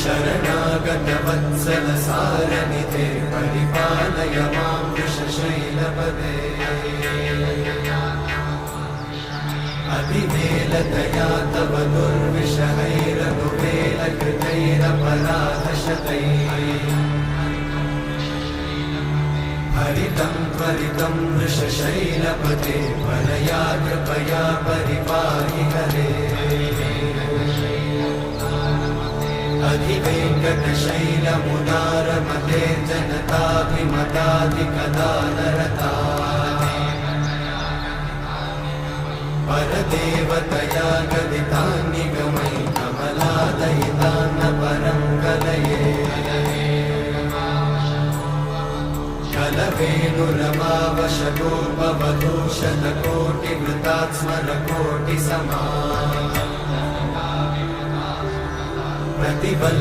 शरणागतवत्सल सारनिधे परिपालय मां वृषशैलपदे अधिवेलतया तव दुर्विषहैरनुवेलकृतैरपराधशतैः हरितं त्वरितं वृषशैलपते वरया कृपया परिपाहि हरे अधिवेङ्कटशैलमुदारमते जनताभिमताधिकदानरता परदेवतया गदितान्निगमै कमलादयितान्न परं कलये कलवेणुरमावशतोपवधूशतकोटिवृतात्स्मरकोटिसमा प्रतिबल